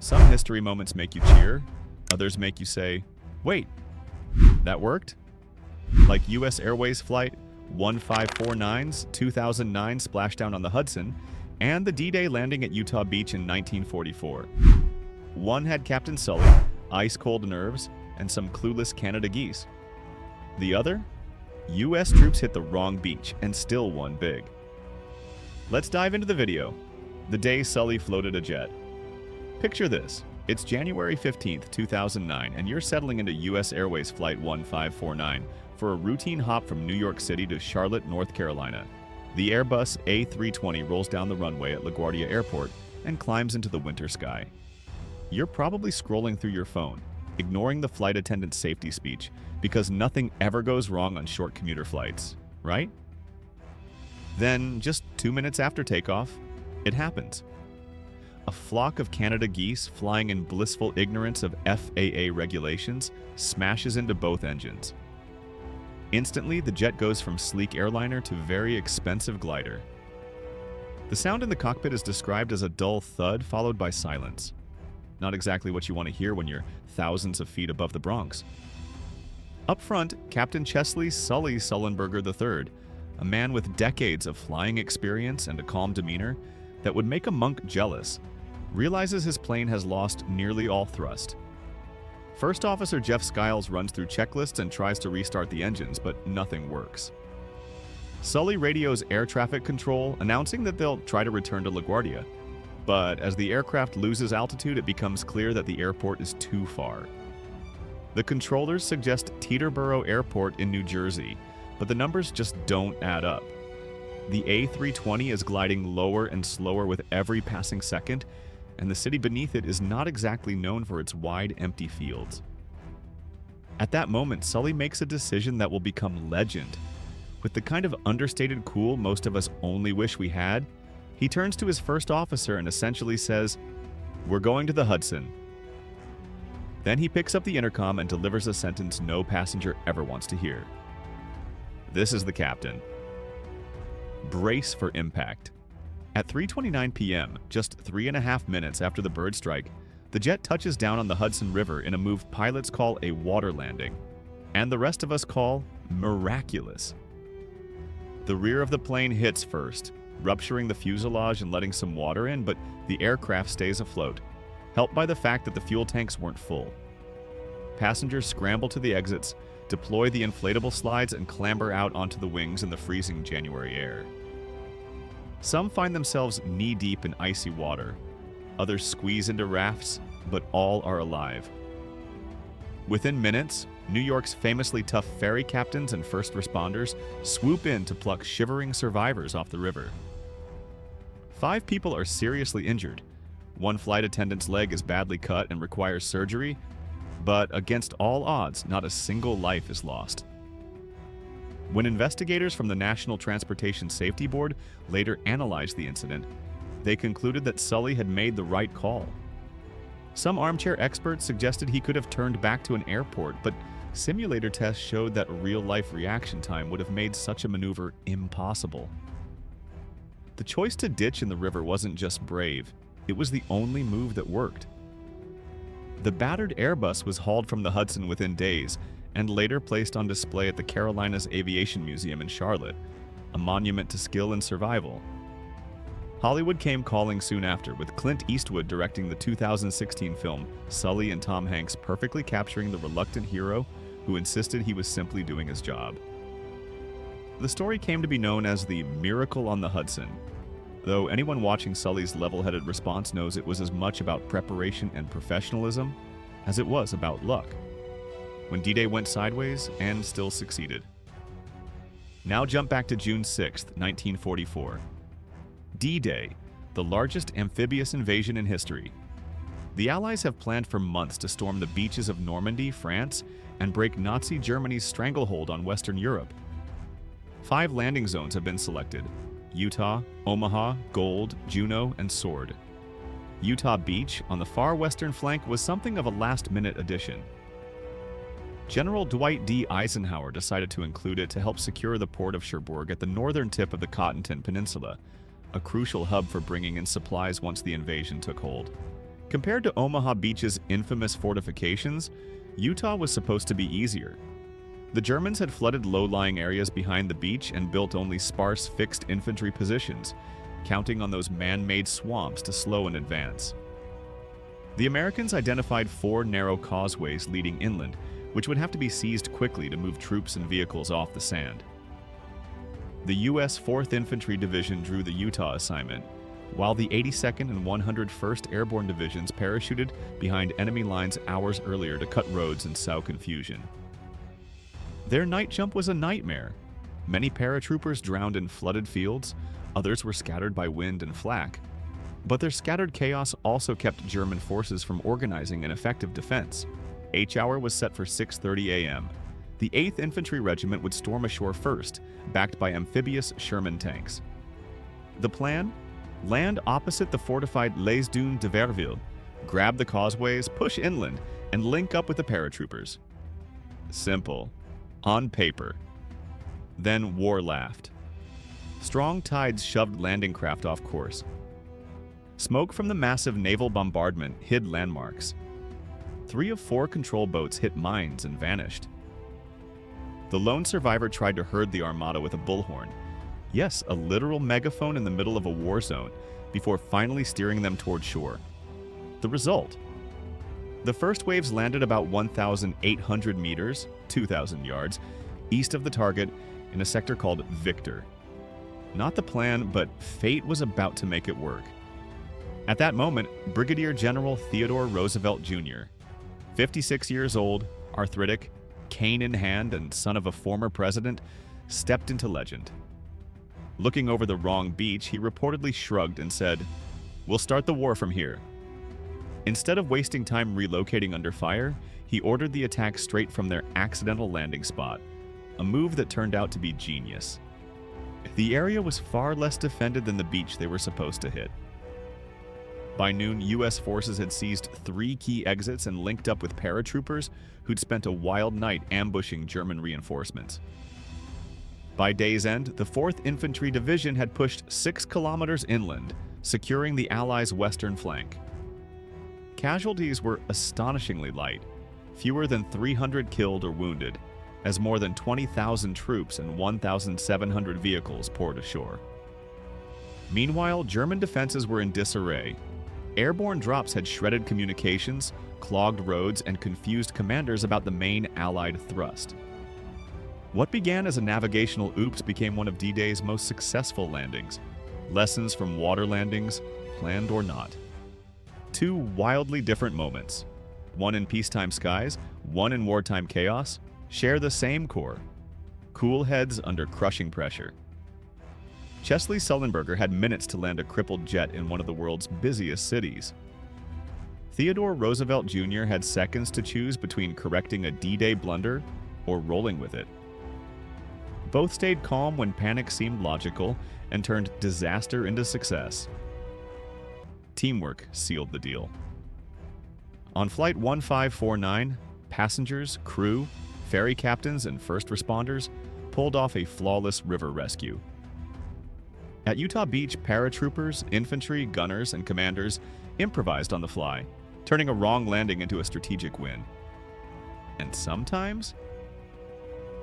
Some history moments make you cheer, others make you say, wait, that worked? Like U.S. Airways Flight 1549's 2009 splashdown on the Hudson, and the D-Day landing at Utah Beach in 1944. One had Captain Sully, ice-cold nerves, and some clueless Canada geese. The other? U.S. troops hit the wrong beach and still won big. Let's dive into the video. The day Sully floated a jet. Picture this. It's January 15th, 2009, and you're settling into U.S. Airways Flight 1549 for a routine hop from New York City to Charlotte, North Carolina. The Airbus A320 rolls down the runway at LaGuardia Airport and climbs into the winter sky. You're probably scrolling through your phone, ignoring the flight attendant's safety speech, because nothing ever goes wrong on short commuter flights, right? Then, just 2 minutes after takeoff, it happens. A flock of Canada geese, flying in blissful ignorance of FAA regulations, smashes into both engines. Instantly, the jet goes from sleek airliner to very expensive glider. The sound in the cockpit is described as a dull thud followed by silence. Not exactly what you want to hear when you're thousands of feet above the Bronx. Up front, Captain Chesley Sully Sullenberger III, a man with decades of flying experience and a calm demeanor that would make a monk jealous, realizes his plane has lost nearly all thrust. First Officer Jeff Skiles runs through checklists and tries to restart the engines, but nothing works. Sully radios air traffic control, announcing that they'll try to return to LaGuardia. But as the aircraft loses altitude, it becomes clear that the airport is too far. The controllers suggest Teterboro Airport in New Jersey, but the numbers just don't add up. The A320 is gliding lower and slower with every passing second, and the city beneath it is not exactly known for its wide, empty fields. At that moment, Sully makes a decision that will become legend. With the kind of understated cool most of us only wish we had, he turns to his first officer and essentially says, "We're going to the Hudson." Then he picks up the intercom and delivers a sentence no passenger ever wants to hear. This is the captain. Brace for impact. At 3:29 p.m., just 3.5 minutes after the bird strike, the jet touches down on the Hudson River in a move pilots call a water landing, and the rest of us call miraculous. The rear of the plane hits first, rupturing the fuselage and letting some water in, but the aircraft stays afloat, helped by the fact that the fuel tanks weren't full. Passengers scramble to the exits, deploy the inflatable slides, and clamber out onto the wings in the freezing January air. Some find themselves knee-deep in icy water. Others squeeze into rafts, but all are alive. Within minutes, New York's famously tough ferry captains and first responders swoop in to pluck shivering survivors off the river. 5 people are seriously injured. One flight attendant's leg is badly cut and requires surgery, but against all odds, not a single life is lost. When investigators from the National Transportation Safety Board later analyzed the incident, they concluded that Sully had made the right call. Some armchair experts suggested he could have turned back to an airport, but simulator tests showed that real-life reaction time would have made such a maneuver impossible. The choice to ditch in the river wasn't just brave, it was the only move that worked. The battered Airbus was hauled from the Hudson within days and later placed on display at the Carolinas Aviation Museum in Charlotte, a monument to skill and survival. Hollywood came calling soon after, with Clint Eastwood directing the 2016 film Sully and Tom Hanks perfectly capturing the reluctant hero who insisted he was simply doing his job. The story came to be known as the Miracle on the Hudson, though anyone watching Sully's level-headed response knows it was as much about preparation and professionalism as it was about luck, when D-Day went sideways and still succeeded. Now jump back to June 6, 1944. D-Day, the largest amphibious invasion in history. The Allies have planned for months to storm the beaches of Normandy, France, and break Nazi Germany's stranglehold on Western Europe. 5 landing zones have been selected: Utah, Omaha, Gold, Juneau, and Sword. Utah Beach, on the far western flank, was something of a last-minute addition. General Dwight D. Eisenhower decided to include it to help secure the port of Cherbourg at the northern tip of the Cottonton Peninsula, a crucial hub for bringing in supplies once the invasion took hold. Compared to Omaha Beach's infamous fortifications, Utah was supposed to be easier. The Germans had flooded low-lying areas behind the beach and built only sparse fixed infantry positions, counting on those man-made swamps to slow an advance. The Americans identified 4 narrow causeways leading inland, which would have to be seized quickly to move troops and vehicles off the sand. The U.S. 4th Infantry Division drew the Utah assignment, while the 82nd and 101st Airborne Divisions parachuted behind enemy lines hours earlier to cut roads and sow confusion. Their night jump was a nightmare. Many paratroopers drowned in flooded fields, others were scattered by wind and flak. But their scattered chaos also kept German forces from organizing an effective defense. H-hour was set for 6:30 a.m. The 8th Infantry Regiment would storm ashore first, backed by amphibious Sherman tanks. The plan? Land opposite the fortified Les Dunes de Verville, grab the causeways, push inland, and link up with the paratroopers. Simple. On paper. Then war laughed. Strong tides shoved landing craft off course. Smoke from the massive naval bombardment hid landmarks. 3 of 4 control boats hit mines and vanished. The lone survivor tried to herd the armada with a bullhorn. Yes, a literal megaphone in the middle of a war zone, before finally steering them toward shore. The result? The first waves landed about 1,800 meters, 2,000 yards, east of the target in a sector called Victor. Not the plan, but fate was about to make it work. At that moment, Brigadier General Theodore Roosevelt Jr., 56 years old, arthritic, cane in hand, and son of a former president, stepped into legend. Looking over the wrong beach, he reportedly shrugged and said, "We'll start the war from here." Instead of wasting time relocating under fire, he ordered the attack straight from their accidental landing spot, a move that turned out to be genius. The area was far less defended than the beach they were supposed to hit. By noon, U.S. forces had seized 3 key exits and linked up with paratroopers who'd spent a wild night ambushing German reinforcements. By day's end, the 4th Infantry Division had pushed 6 kilometers inland, securing the Allies' western flank. Casualties were astonishingly light, fewer than 300 killed or wounded, as more than 20,000 troops and 1,700 vehicles poured ashore. Meanwhile, German defenses were in disarray. Airborne drops had shredded communications, clogged roads, and confused commanders about the main Allied thrust. What began as a navigational oops became one of D-Day's most successful landings. Lessons from water landings, planned or not. 2 wildly different moments, one in peacetime skies, one in wartime chaos, share the same core: cool heads under crushing pressure. Chesley Sullenberger had minutes to land a crippled jet in one of the world's busiest cities. Theodore Roosevelt Jr. had seconds to choose between correcting a D-Day blunder or rolling with it. Both stayed calm when panic seemed logical and turned disaster into success. Teamwork sealed the deal. On Flight 1549, passengers, crew, ferry captains, and first responders pulled off a flawless river rescue. At Utah Beach, paratroopers, infantry, gunners, and commanders improvised on the fly, turning a wrong landing into a strategic win. And sometimes,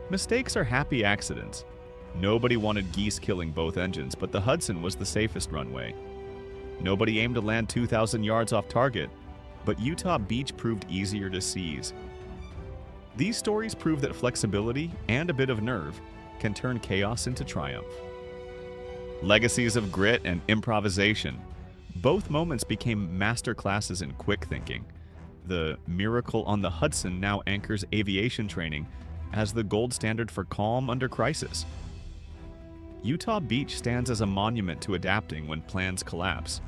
mistakes are happy accidents. Nobody wanted geese killing both engines, but the Hudson was the safest runway. Nobody aimed to land 2,000 yards off target, but Utah Beach proved easier to seize. These stories prove that flexibility and a bit of nerve can turn chaos into triumph. Legacies of grit and improvisation. Both moments became masterclasses in quick thinking. The miracle on the Hudson now anchors aviation training as the gold standard for calm under crisis. Utah Beach stands as a monument to adapting when plans collapse.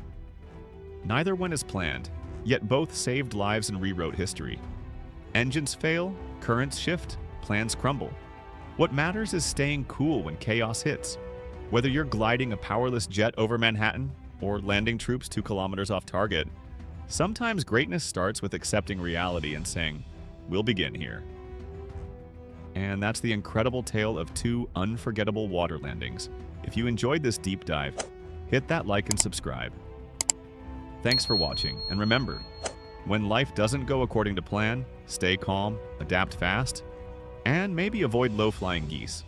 Neither went as planned, yet both saved lives and rewrote history. Engines fail, currents shift, plans crumble. What matters is staying cool when chaos hits. Whether you're gliding a powerless jet over Manhattan or landing troops 2 kilometers off target, sometimes greatness starts with accepting reality and saying, "We'll begin here." And that's the incredible tale of 2 unforgettable water landings. If you enjoyed this deep dive, hit that like and subscribe. Thanks for watching, and remember, when life doesn't go according to plan, stay calm, adapt fast, and maybe avoid low-flying geese.